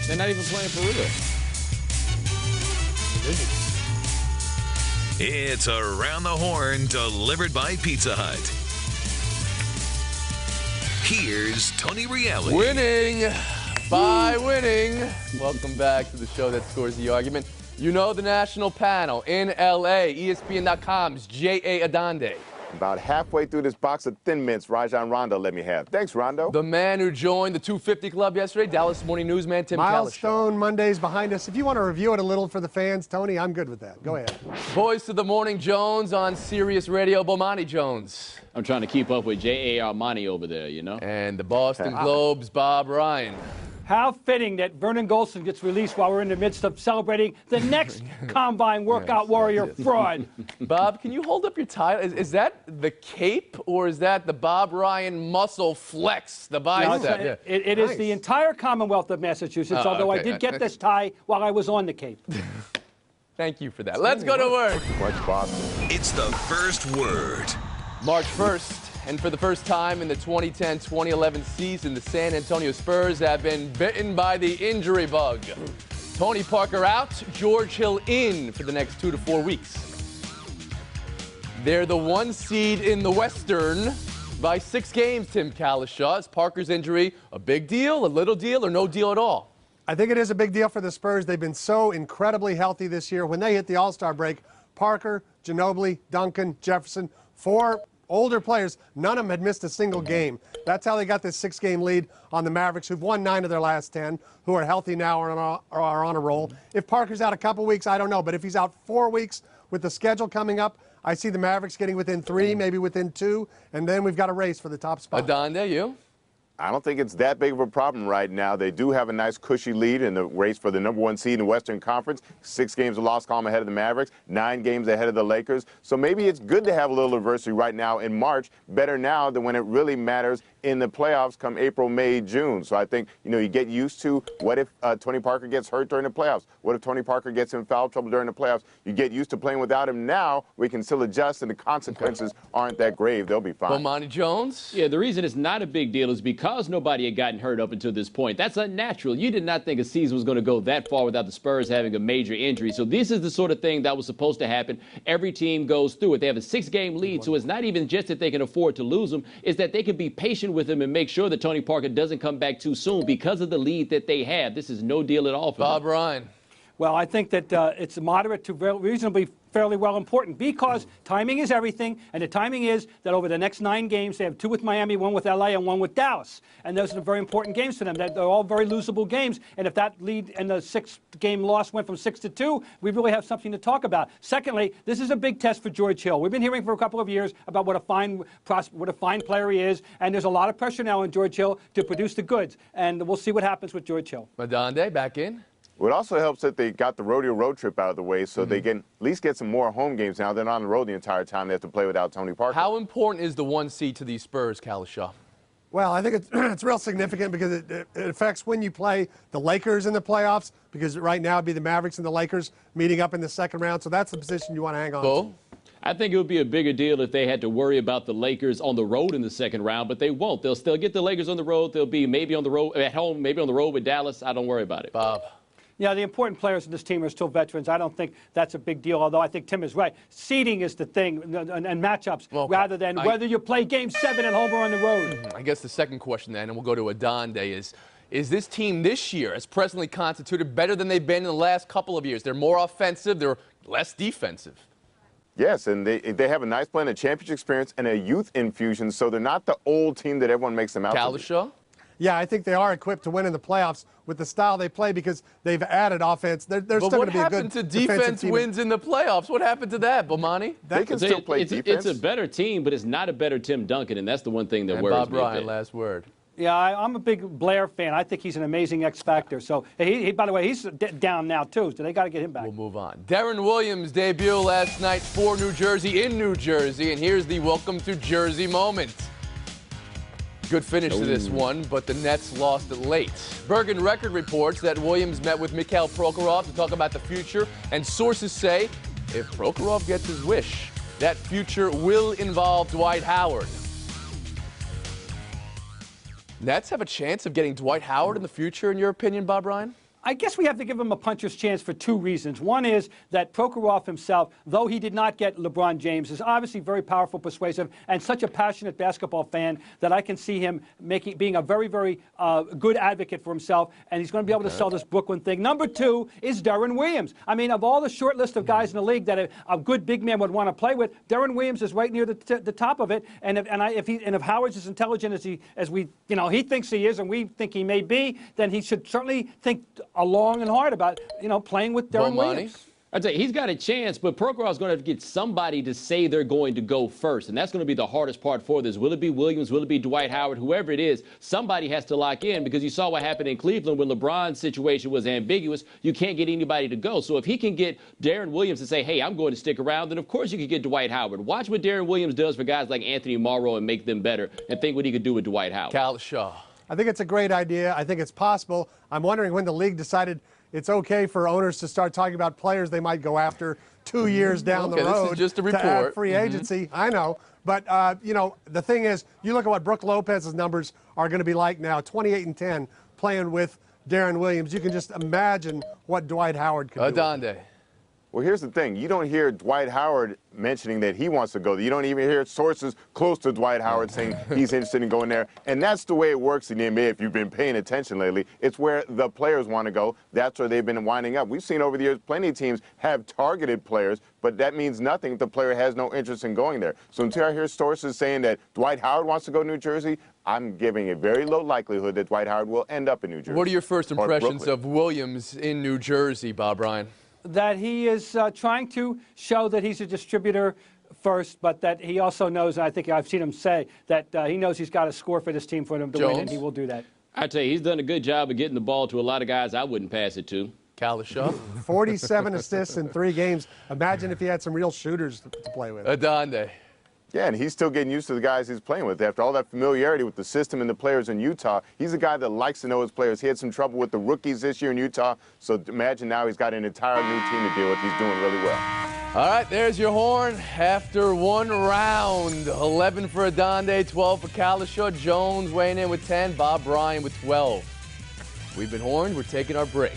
They're not even playing for real. It's Around the Horn, delivered by Pizza Hut. Here's Tony Reale. Winning by winning. Welcome back to the show that scores the argument. You know the national panel in L.A., ESPN.com's J.A. Adande. About halfway through this box of Thin Mints, Rajon Rondo let me have. Thanks, Rondo. The man who joined the 250 Club yesterday, Dallas Morning Newsman Tim Calishaw. Milestone Mondays behind us. If you want to review it a little for the fans, Tony, I'm good with that. Go ahead. Voice of the Morning Jones on Sirius Radio, Bomani Jones. I'm trying to keep up with J.A. Armani over there, you know? And the Boston Globe's Bob Ryan. How fitting that Vernon Golson gets released while we're in the midst of celebrating the next Combine Workout Warrior fraud. Bob, can you hold up your tie? Is that the cape or is that the Bob Ryan muscle flex, the bicep? No, it is the entire Commonwealth of Massachusetts, although I did get this tie while I was on the Cape. Thank you for that. Let's go to work. Much Boston. It's the first word. March 1st. And for the first time in the 2010-2011 season, the San Antonio Spurs have been bitten by the injury bug. Tony Parker out, George Hill in for the next 2 to 4 weeks. They're the 1 seed in the Western by 6 games, Tim Calishaw. Is Parker's injury a big deal, a little deal, or no deal at all? I think it is a big deal for the Spurs. They've been so incredibly healthy this year. When they hit the All-Star break, Parker, Ginobili, Duncan, Jefferson, 4 older players, none of them had missed a single game. That's how they got this 6-game lead on the Mavericks, who've won 9 of their last 10, who are healthy now or are on a roll. If Parker's out a couple weeks, I don't know. But if he's out 4 weeks with the schedule coming up, I see the Mavericks getting within 3, maybe within 2, and then we've got a race for the top spot. Adande, you? I don't think it's that big of a problem right now. They do have a nice cushy lead in the race for the #1 seed in the Western Conference. 6 games of loss column ahead of the Mavericks, 9 games ahead of the Lakers. So maybe it's good to have a little adversity right now in March, better now than when it really matters in the playoffs come April, May, June. So I think, you get used to what if Tony Parker gets hurt during the playoffs? What if Tony Parker gets in foul trouble during the playoffs? You get used to playing without him now. We can still adjust, and the consequences aren't that grave. They'll be fine. Bomani Jones? Yeah, the reason it's not a big deal is because nobody had gotten hurt up until this point. That's unnatural. You did not think a season was going to go that far without the Spurs having a major injury. So this is the sort of thing that was supposed to happen. Every team goes through it. They have a 6-game lead, so it's not even just that they can afford to lose them. It's that they can be patient with them and make sure that Tony Parker doesn't come back too soon because of the lead that they have. This is no deal at all for Bob them. Ryan. Well, I think that it's moderate to reasonably fairly well important because timing is everything, and the timing is that over the next 9 games, they have 2 with Miami, 1 with LA, and 1 with Dallas. And those are very important games for them. They're all very losable games, and if that lead and the 6-game loss went from 6 to 2, we really have something to talk about. Secondly, this is a big test for George Hill. We've been hearing for a couple of years about what a fine player he is, and there's a lot of pressure now on George Hill to produce the goods, and we'll see what happens with George Hill. Adande, back in. Well, it also helps that they got the rodeo road trip out of the way, so they can at least get some more home games now. They're not on the road the entire time. They have to play without Tony Parker. How important is the 1 seed to these Spurs, Calishaw? Well, I think it's real significant because it affects when you play the Lakers in the playoffs, because right now it'd be the Mavericks and the Lakers meeting up in the 2nd round, so that's the position you want to hang on to. I think it would be a bigger deal if they had to worry about the Lakers on the road in the 2nd round, but they won't. They'll still get the Lakers on the road. They'll be maybe on the road at home, maybe on the road with Dallas. I don't worry about it. Bob. Yeah, the important players in this team are still veterans. I don't think that's a big deal, although I think Tim is right. Seeding is the thing, and matchups, rather than whether you play Game 7 at home or on the road. I guess the second question then, and we'll go to Adande, is this team this year, as presently constituted, better than they've been in the last couple of years? They're more offensive, they're less defensive. Yes, and they have a nice blend of championship experience and a youth infusion, so they're not the old team that everyone makes them out to be. Calishaw? Yeah, I think they are equipped to win in the playoffs with the style they play because they've added offense. They're still going to be a good defensive team. What happened to defense wins in the playoffs? What happened to that, Bomani? They can still play defense. It's a better team, but it's not a better Tim Duncan, and that's the one thing that worries Bob me Ryan, a bit. last word. Yeah, I'm a big Blair fan. I think he's an amazing X factor. So, by the way, he's down now, too, so they got to get him back. We'll move on. Deron Williams' debut last night for New Jersey in New Jersey, and here's the welcome to Jersey moment. Good finish to this one, but the Nets lost it late. Bergen Record reports that Williams met with Mikhail Prokhorov to talk about the future, and sources say if Prokhorov gets his wish, that future will involve Dwight Howard. Nets have a chance of getting Dwight Howard in the future, in your opinion, Bob Ryan? I guess we have to give him a puncher's chance for two reasons. One is that Prokhorov himself, though he did not get LeBron James, is obviously very powerful, persuasive, and such a passionate basketball fan that I can see him being a very, very good advocate for himself, and he's going to be able to sell this Brooklyn thing. Number two is Deron Williams. I mean, of all the short list of guys in the league that a good big man would want to play with, Deron Williams is right near the top of it. And if Howard's as intelligent as he thinks he is, and we think he may be, then he should certainly think long and hard about, playing with Deron Williams. I'd say he's got a chance, but Prokhorov's going to have to get somebody to say they're going to go first, and that's going to be the hardest part for this. Will it be Williams? Will it be Dwight Howard? Whoever it is, somebody has to lock in, because you saw what happened in Cleveland when LeBron's situation was ambiguous. You can't get anybody to go. So if he can get Deron Williams to say, hey, I'm going to stick around, then of course you can get Dwight Howard. Watch what Deron Williams does for guys like Anthony Morrow and make them better, and think what he could do with Dwight Howard. Cal Shaw. I think it's a great idea. I think it's possible. I'm wondering when the league decided it's okay for owners to start talking about players they might go after 2 years down the road. This is just a report. To add free agency. I know. But, the thing is, you look at what Brook Lopez's numbers are going to be like now, 28 and 10, playing with Deron Williams. You can just imagine what Dwight Howard could do. Adonde. Well, here's the thing. You don't hear Dwight Howard mentioning that he wants to go. You don't even hear sources close to Dwight Howard saying he's interested in going there. And that's the way it works in the NBA if you've been paying attention lately. It's where the players want to go. That's where they've been winding up. We've seen over the years plenty of teams have targeted players, but that means nothing if the player has no interest in going there. So until I hear sources saying that Dwight Howard wants to go to New Jersey, I'm giving a very low likelihood that Dwight Howard will end up in New Jersey. What are your first impressions of Williams in New Jersey, Bob Ryan? That he is trying to show that he's a distributor first, but that he also knows, and I think I've seen him say, that he knows he's got to score for this team for them to win, and he will do that. I tell you, he's done a good job of getting the ball to a lot of guys I wouldn't pass it to. Cal Shaw. 47 assists in 3 games. Imagine if he had some real shooters to play with. Adonde. Yeah, and he's still getting used to the guys he's playing with. After all that familiarity with the system and the players in Utah, he's a guy that likes to know his players. He had some trouble with the rookies this year in Utah, so imagine now he's got an entire new team to deal with. He's doing really well. All right, there's your horn. After one round, 11 for Adonde, 12 for Kalishaw. Jones weighing in with 10, Bob Ryan with 12. We've been horned. We're taking our break.